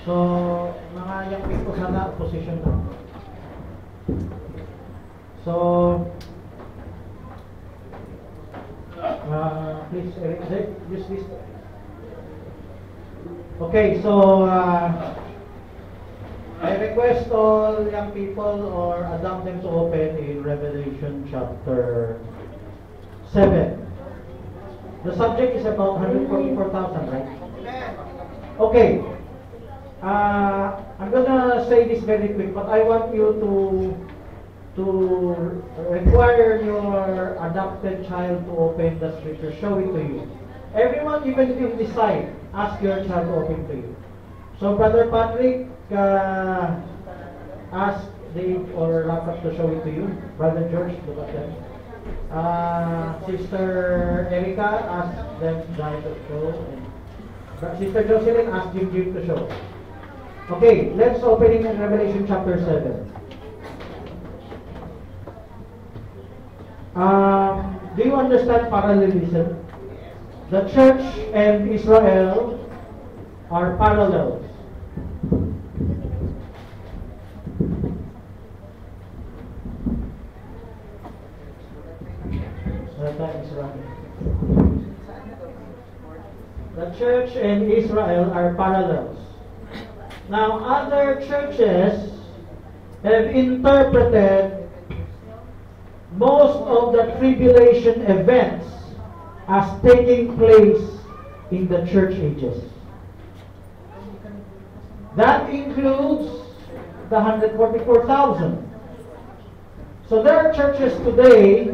So, mga young people sana, position na. So, please, Eric, use this. Okay, so, I request all young people or adopt them to open in Revelation chapter 7. The subject is about 144,000, right? Okay. I'm gonna say this very quick, but I want you to require your adopted child to open the scripture. Show it to you. Everyone, even if you decide, ask your child to open to you. So, Brother Patrick, ask Dave or Laptop to show it to you. Brother George, look at them. Sister Erica, ask them to show. And Sister Jocelyn, ask Jim to show. Okay, let's open in Revelation chapter 7. Do you understand parallelism? The church and Israel are parallels. The church and Israel are parallels. Now, other churches have interpreted most of the tribulation events as taking place in the church ages. That includes the 144,000. So there are churches today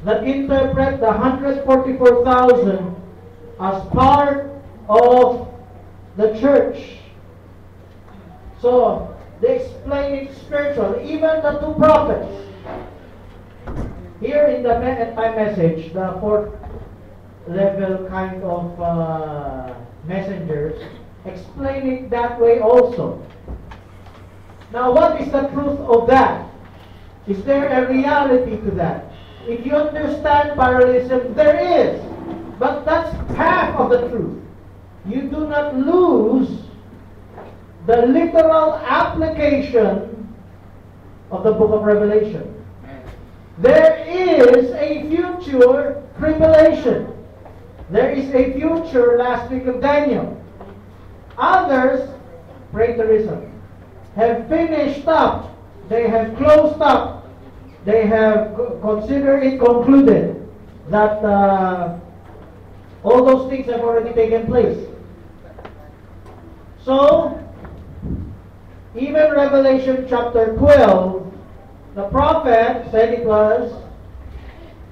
that interpret the 144,000 as part of the church. So they explain it spiritual. Even the two prophets here in the Endtime message, the fourth level kind of messengers, explain it that way also. Now, what is the truth of that? Is there a reality to that? If you understand parallelism, there is. But that's half of the truth. You do not lose the literal application of the book of Revelation. There is a future tribulation. There is a future last week of Daniel. Others, preterism, have finished up. They have closed up. They have considered it concluded that all those things have already taken place. So, even Revelation chapter 12, the prophet said it was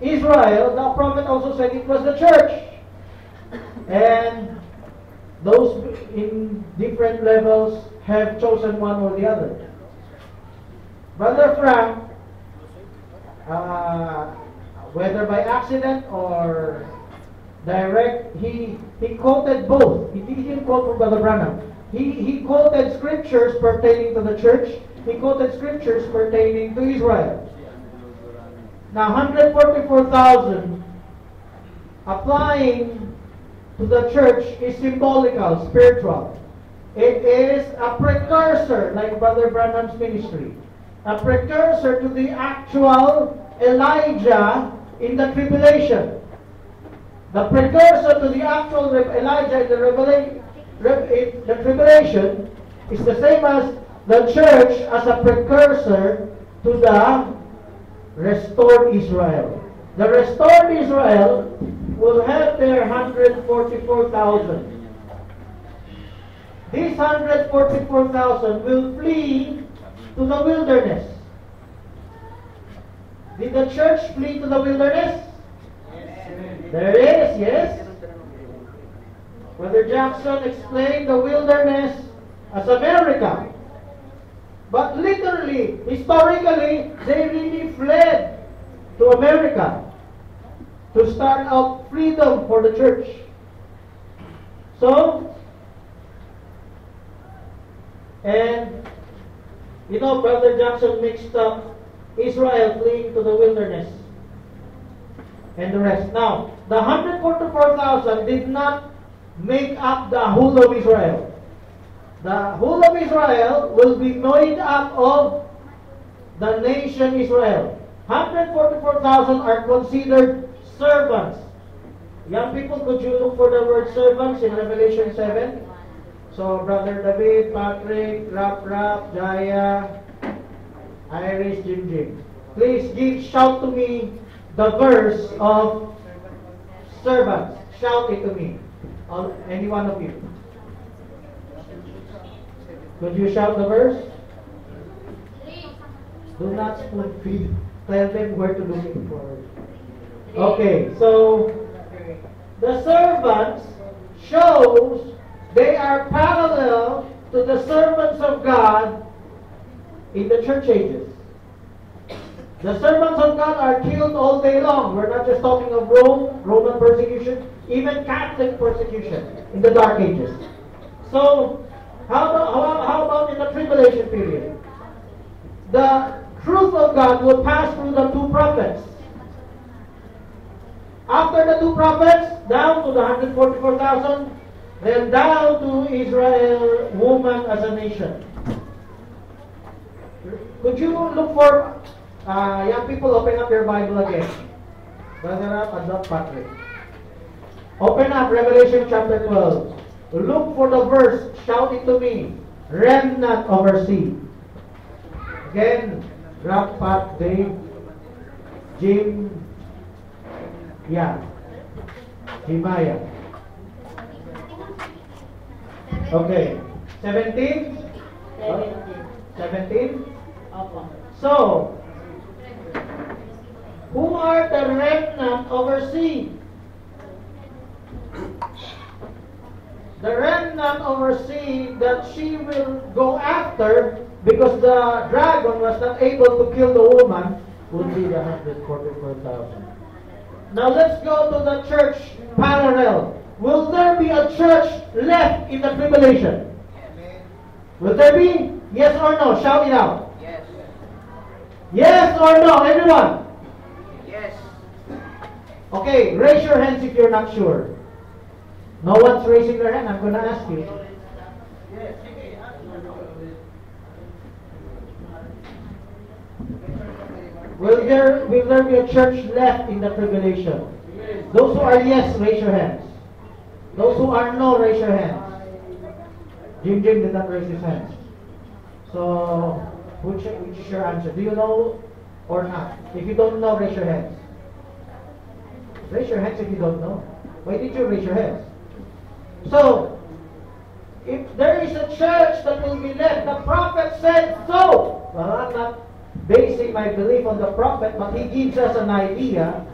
Israel. The prophet also said it was the church. And those in different levels have chosen one or the other. Brother Frank, whether by accident or direct, he quoted both. He didn't quote from Brother Branham. He quoted scriptures pertaining to the church. He quoted scriptures pertaining to Israel. Now, 144,000 applying to the church is symbolical, spiritual. It is a precursor, like Brother Branham's ministry, a precursor to the actual Elijah in the tribulation. The precursor to the actual Elijah in the tribulation is the same as the church as a precursor to the restored Israel. The restored Israel will have their 144,000. These 144,000 will flee to the wilderness. Did the church flee to the wilderness? There is, yes. Brother Jackson explained the wilderness as America. But literally, historically, they really fled to America to start out freedom for the church. So, and you know, Brother Jackson mixed up Israel fleeing to the wilderness and the rest. Now, the 144,000 did not make up the whole of Israel. The whole of Israel will be made up of the nation Israel. 144,000 are considered servants. Young people, could you look for the word servants in Revelation 7? So, Brother David, Patrick, Rap, Jaya, Iris, Jim. Please shout to me the verse of servants. Shout it to me. Any one of you. Could you shout the verse? Do not spoon feed. Tell them where to look for it. Okay, so the servants shows they are parallel to the servants of God in the church ages. The servants of God are killed all day long. We're not just talking of Roman persecution, even Catholic persecution in the Dark Ages. So, how about in the tribulation period? The truth of God will pass through the two prophets. After the two prophets, down to the 144,000, then down to Israel, woman as a nation. Could you look for, young people, open up your Bible again. Brother up and not Patrick. Open up Revelation chapter 12. Look for the verse, shout it to me. Remnant over sea. Again, Rap, Pat, Dave, Jim, Himaya. Okay. 17? 17? So, who are the remnant over sea? The remnant over sea that she will go after, because the dragon was not able to kill the woman, would be the 144,000. Now let's go to the church parallel. Will there be a church left in the tribulation? Will there be? Yes or no? Shout it out. Yes. Yes or no, everyone? Yes. Okay, raise your hands if you're not sure. No one's raising their hand. I'm going to ask you. Will there be a church left in the tribulation? Those who are yes, raise your hands. Those who are no, raise your hands. Jim did not raise his hands. So, which is your answer? Do you know or not? If you don't know, raise your hands. Raise your hands if you don't know. Why did you raise your hands? So, if there is a church that will be left, the prophet said so. Well, I'm not basing my belief on the prophet, but he gives us an idea.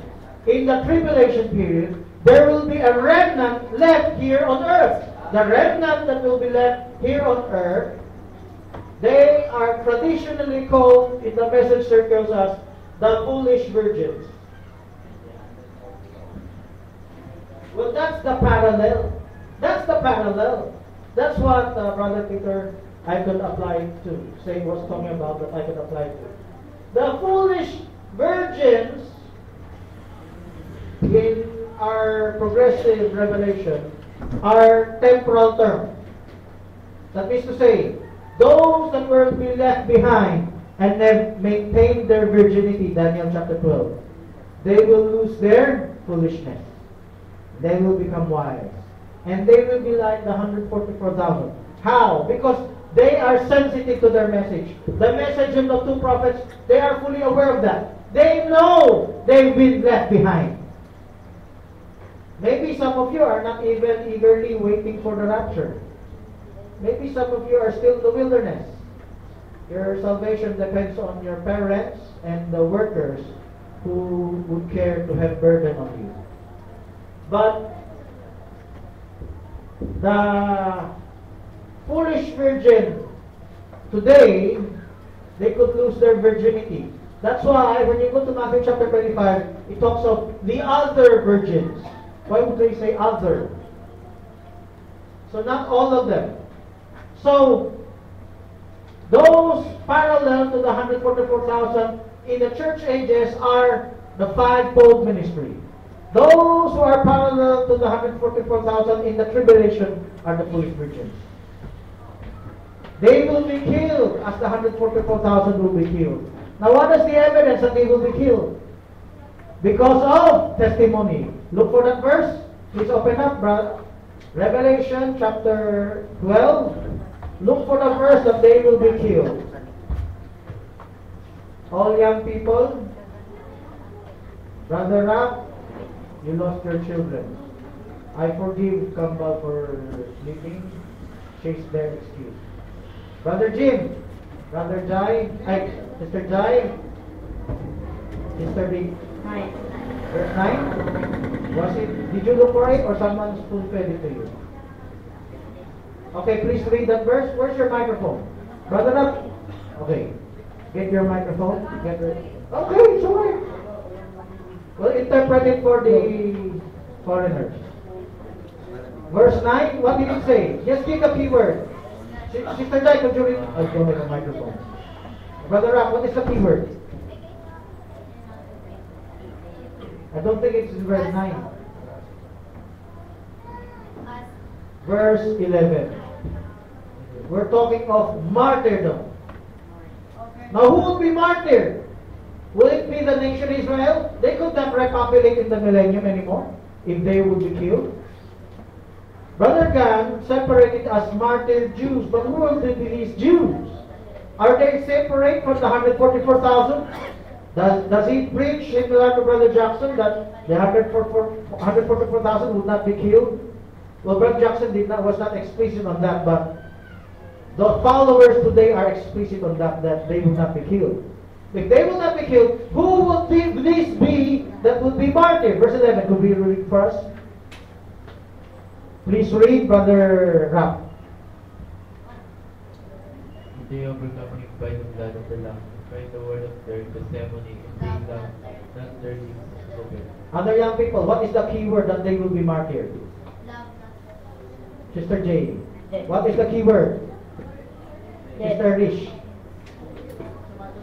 In the tribulation period, there will be a remnant left here on earth. The remnant that will be left here on earth, they are traditionally called, in the message circles, as the foolish virgins. Well, that's the parallel. That's the parallel. That's what Brother Peter, I could apply to. Say was talking about that I could apply to. The foolish virgins in our progressive revelation are temporal term. That means to say, those that will be left behind and then maintain their virginity, Daniel chapter 12, they will lose their foolishness. They will become wise. And they will be like the 144,000. How? Because they are sensitive to their message. The message of the two prophets, they are fully aware of that. They know they've been left behind. Maybe some of you are not even eagerly waiting for the rapture. Maybe some of you are still in the wilderness. Your salvation depends on your parents and the workers who would care to have burden on you. But the foolish virgin today, they could lose their virginity. That's why when you go to Matthew chapter 25, it talks of the other virgins. Why would they say other? So not all of them. So those parallel to the 144,000 in the church ages are the fivefold ministry. Those who are parallel to the 144,000 in the tribulation are the foolish virgins. They will be killed as the 144,000 will be killed. Now what is the evidence that they will be killed? Because of testimony. Look for that verse. Please open up, brother. Revelation chapter 12. Look for the verse that they will be killed. All young people, Brother Rap, you lost your children. I forgive Kambal for sleeping. Chase their excuse. Brother Jim, Brother Jai, Sister Jai, Sister D. 9. Verse 9? Was it, did you look for it or someone spoon-fed it to you? Okay, please read that verse. Where's your microphone? Brother Rap? Okay. Get your microphone. Get ready. Okay, sorry. We'll interpret it for the foreigners. Verse 9, what did it say? Just give the key word. Sister Jai, could you read? I don't have a microphone. Brother Rap, what is the key word? I don't think it's verse 9. Verse 11. We're talking of martyrdom. Now who will be martyred? Will it be the nation Israel? They could not repopulate in the millennium anymore if they would be killed. Brother Gan separated as martyred Jews, but who will be these Jews? Are they separate from the 144,000? Does he preach similar to Brother Jackson that the 144,000 would not be killed? Well, Brother Jackson was not explicit on that, but the followers today are explicit on that they will not be killed. If they will not be killed, who will this be that will be martyred? Verse 11, could we read for us? Please read, Brother Rap. They overcome him by the blood of the Lamb, by the word of their testimony, and they love not their deeds over. Other young people, what is the key word that they will be martyred? Sister J. What is the key word? Sister Rish.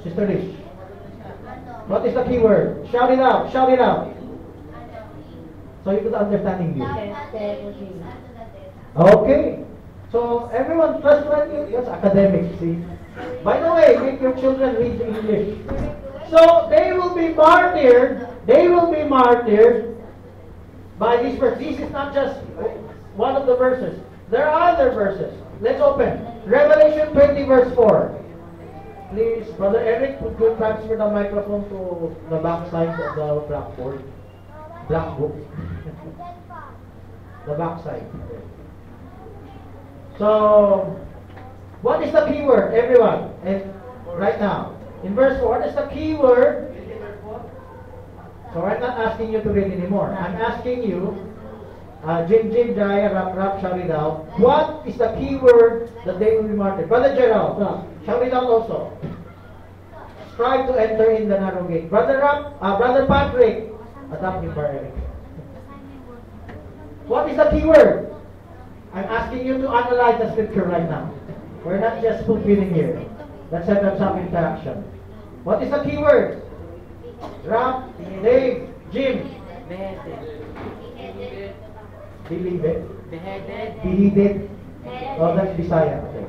Sister Rish. What is the key word? Shout it out. Shout it out. So you could understand English. Okay. So everyone, first one, that's academic, see. By the way, make your children read English. So they will be martyred. They will be martyred by this verse. This is not just one of the verses. There are other verses. Let's open. Revelation 20 verse 4. Please, Brother Eric, could you transfer the microphone to the back side of the blackboard? Black book. The back side. So, what is the key word, everyone? And right now, in verse 4, what is the key word? So I'm not asking you to read anymore. I'm asking you, Jim, Jaya, Rap, shout it out. What is the key word that they will be martyred? Brother Gerald, shout it out also. Strive to enter in the narrow gate. Brother Patrick, adapt me for Eric. What is the key word? I'm asking you to analyze the scripture right now. We're not just fulfilling here. Let's set up some interaction. What is the key word? Rap, Dave, Jim. Believe it. Beheaded. Beheaded. Oh, that's Bisaya. Okay.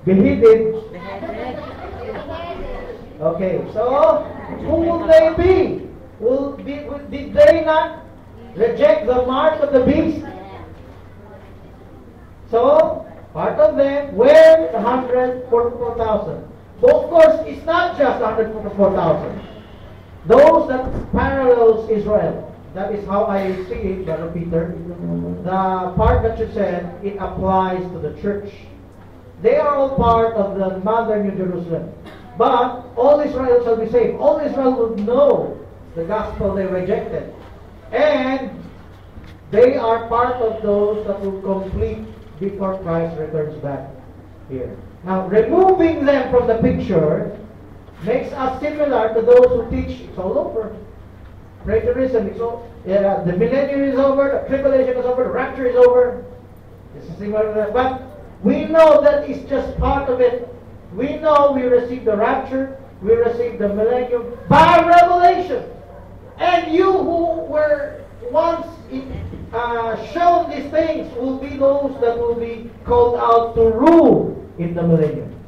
Beheaded. Okay, so who will they be? Did they not reject the mark of the beast? So, part of them were the 144,000. But of course, it's not just 144,000. Those that parallels Israel. That is how I see it, Brother Peter. The part that you said, it applies to the church. They are all part of the modern New Jerusalem. But all Israel shall be saved. All Israel would know the gospel they rejected. And they are part of those that will complete before Christ returns back here. Now, removing them from the picture makes us similar to those who teach it's all over. Preterism, the millennium is over, the tribulation is over, the rapture is over. This is similar to that. But we know that it's just part of it. We know we receive the rapture, we receive the millennium by revelation. And you who were once shown these things will be those that will be called out to rule in the millennium.